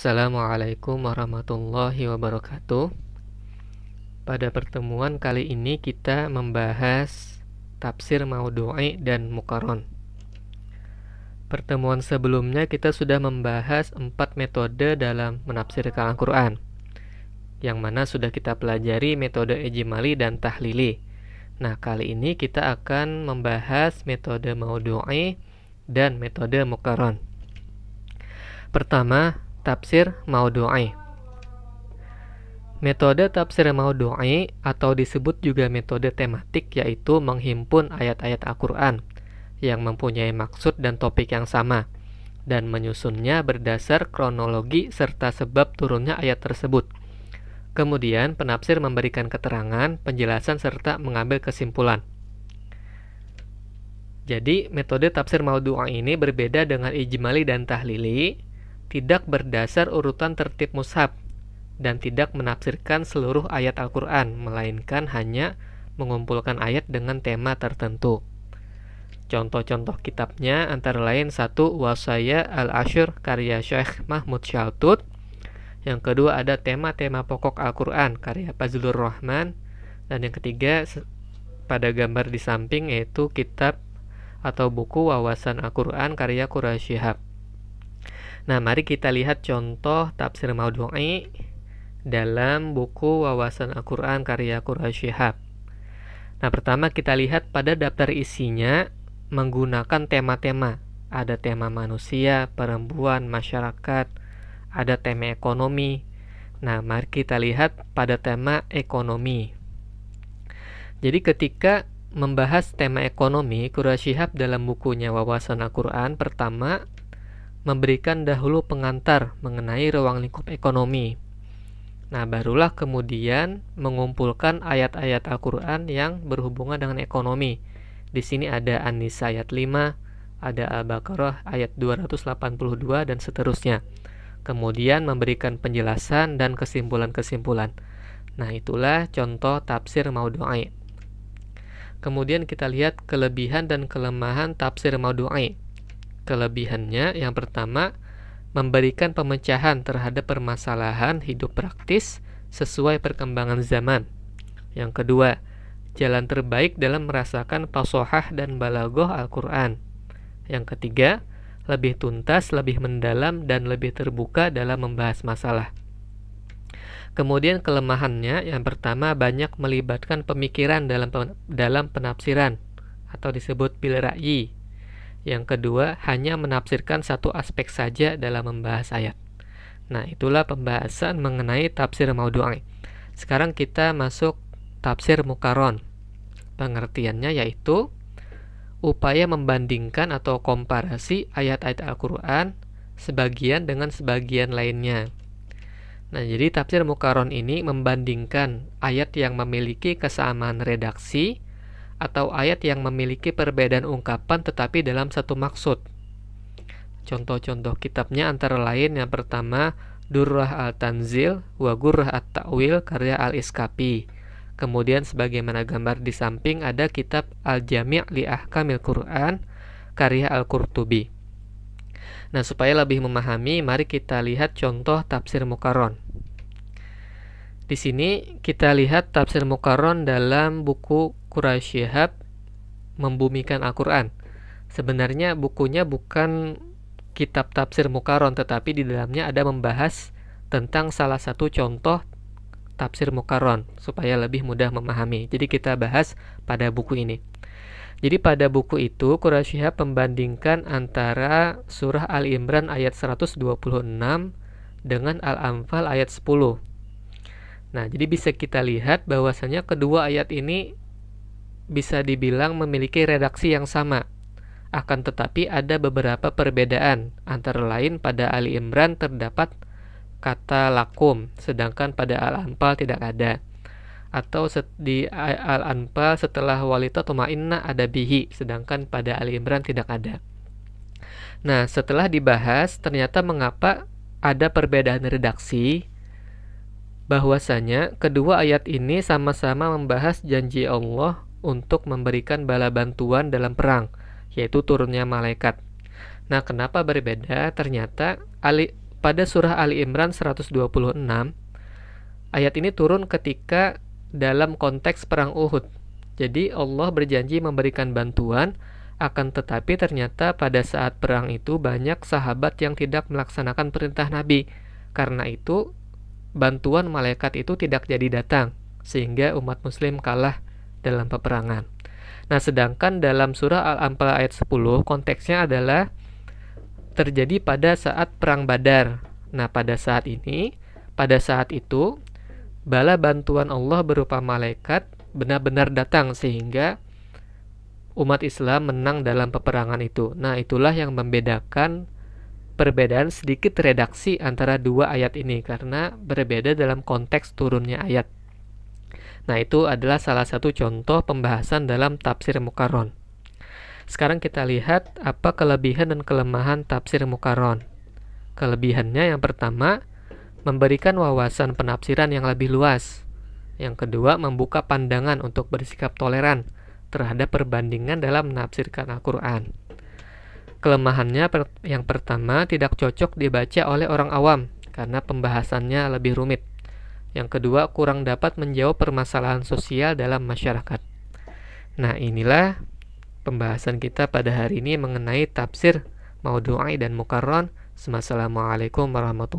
Assalamualaikum warahmatullahi wabarakatuh. Pada pertemuan kali ini kita membahas tafsir maudhu'i dan muqarron. Pertemuan sebelumnya kita sudah membahas 4 metode dalam menafsirkan Al-Quran, yang mana sudah kita pelajari metode ijmali dan tahlili. Nah, kali ini kita akan membahas metode maudhu'i dan metode muqarron. Pertama, tafsir maudhu'i. Metode tafsir maudhu'i atau disebut juga metode tematik, yaitu menghimpun ayat-ayat Al-Quran yang mempunyai maksud dan topik yang sama dan menyusunnya berdasar kronologi serta sebab turunnya ayat tersebut. Kemudian penafsir memberikan keterangan, penjelasan serta mengambil kesimpulan. Jadi metode tafsir maudhu'i ini berbeda dengan ijmali dan tahlili, tidak berdasar urutan tertib mushaf dan tidak menafsirkan seluruh ayat Al-Quran, melainkan hanya mengumpulkan ayat dengan tema tertentu. Contoh-contoh kitabnya antara lain 1. Wasaya al-Ashur karya Syekh Mahmud Shaltut. Yang kedua ada tema-tema pokok Al-Quran karya Fazlur Rahman. Dan yang ketiga pada gambar di samping yaitu kitab atau buku Wawasan Al-Quran karya Quraish Shihab. Nah, mari kita lihat contoh tafsir maudhu'i dalam buku Wawasan Al-Quran karya Quraish Shihab. Nah, pertama kita lihat pada daftar isinya menggunakan tema-tema. Ada tema manusia, perempuan, masyarakat, ada tema ekonomi. Nah, mari kita lihat pada tema ekonomi. Jadi ketika membahas tema ekonomi, Quraish Shihab dalam bukunya Wawasan Al-Quran pertama memberikan dahulu pengantar mengenai ruang lingkup ekonomi. Nah, barulah kemudian mengumpulkan ayat-ayat Al-Quran yang berhubungan dengan ekonomi. Di sini ada An-Nisa ayat 5, ada Al-Baqarah ayat 282 dan seterusnya. Kemudian memberikan penjelasan dan kesimpulan-kesimpulan. Nah, itulah contoh tafsir maudhu'i. Kemudian kita lihat kelebihan dan kelemahan tafsir maudhu'i. Kelebihannya yang pertama, memberikan pemecahan terhadap permasalahan hidup praktis sesuai perkembangan zaman. Yang kedua, jalan terbaik dalam merasakan fashohah dan balaghah Al-Quran. Yang ketiga, lebih tuntas, lebih mendalam, dan lebih terbuka dalam membahas masalah. Kemudian kelemahannya yang pertama, banyak melibatkan pemikiran dalam penafsiran atau disebut bil ra'yi. Yang kedua, hanya menafsirkan satu aspek saja dalam membahas ayat. Nah, itulah pembahasan mengenai tafsir maudhu'i. Sekarang kita masuk tafsir muqarron. Pengertiannya yaitu upaya membandingkan atau komparasi ayat-ayat Al-Quran sebagian dengan sebagian lainnya. Nah, jadi tafsir muqarron ini membandingkan ayat yang memiliki kesamaan redaksi atau ayat yang memiliki perbedaan ungkapan tetapi dalam satu maksud. Contoh-contoh kitabnya antara lain yang pertama Durrah al-Tanzil wa Gurrah at-Ta'wil karya Al-Iskapi. Kemudian sebagaimana gambar di samping ada kitab Al-Jami' li Ahkamil Quran karya Al-Qurtubi. Nah, supaya lebih memahami, mari kita lihat contoh tafsir muqarron. Di sini kita lihat tafsir muqarron dalam buku Quraish Shihab Membumikan Al-Quran. Sebenarnya bukunya bukan kitab tafsir muqarron, tetapi di dalamnya ada membahas tentang salah satu contoh tafsir muqarron supaya lebih mudah memahami. Jadi kita bahas pada buku ini. Jadi pada buku itu Quraish Shihab membandingkan antara surah Al-Imran ayat 126 dengan Al-Anfal ayat 10. Nah, jadi bisa kita lihat bahwasanya kedua ayat ini bisa dibilang memiliki redaksi yang sama. Akan tetapi ada beberapa perbedaan. Antara lain pada Ali Imran terdapat kata lakum, sedangkan pada Al-Anfal tidak ada. Atau di Al-Anfal setelah walita tumainna ada bihi, sedangkan pada Ali Imran tidak ada. Nah, setelah dibahas ternyata mengapa ada perbedaan redaksi, bahwasanya kedua ayat ini sama-sama membahas janji Allah untuk memberikan bala bantuan dalam perang, yaitu turunnya malaikat. Nah, kenapa berbeda? Ternyata pada surah Ali Imran 126, ayat ini turun ketika dalam konteks perang Uhud. Jadi Allah berjanji memberikan bantuan, akan tetapi ternyata pada saat perang itu banyak sahabat yang tidak melaksanakan perintah Nabi. Karena itu bantuan malaikat itu tidak jadi datang, sehingga umat muslim kalah dalam peperangan. Nah, sedangkan dalam surah Al-Anfal ayat 10 konteksnya adalah terjadi pada saat perang Badar. Nah, pada saat itu bala bantuan Allah berupa malaikat benar-benar datang sehingga umat Islam menang dalam peperangan itu. Nah, itulah yang membedakan perbedaan sedikit redaksi antara dua ayat ini karena berbeda dalam konteks turunnya ayat. Nah, itu adalah salah satu contoh pembahasan dalam tafsir Mukarron. Sekarang kita lihat apa kelebihan dan kelemahan tafsir Mukarron. Kelebihannya yang pertama, memberikan wawasan penafsiran yang lebih luas. Yang kedua, membuka pandangan untuk bersikap toleran terhadap perbandingan dalam menafsirkan Al-Quran. Kelemahannya yang pertama, tidak cocok dibaca oleh orang awam karena pembahasannya lebih rumit. Yang kedua, kurang dapat menjawab permasalahan sosial dalam masyarakat. Nah, inilah pembahasan kita pada hari ini mengenai tafsir Maudhu'i dan Mukarron. Wassalamualaikum warahmatullahi wabarakatuh.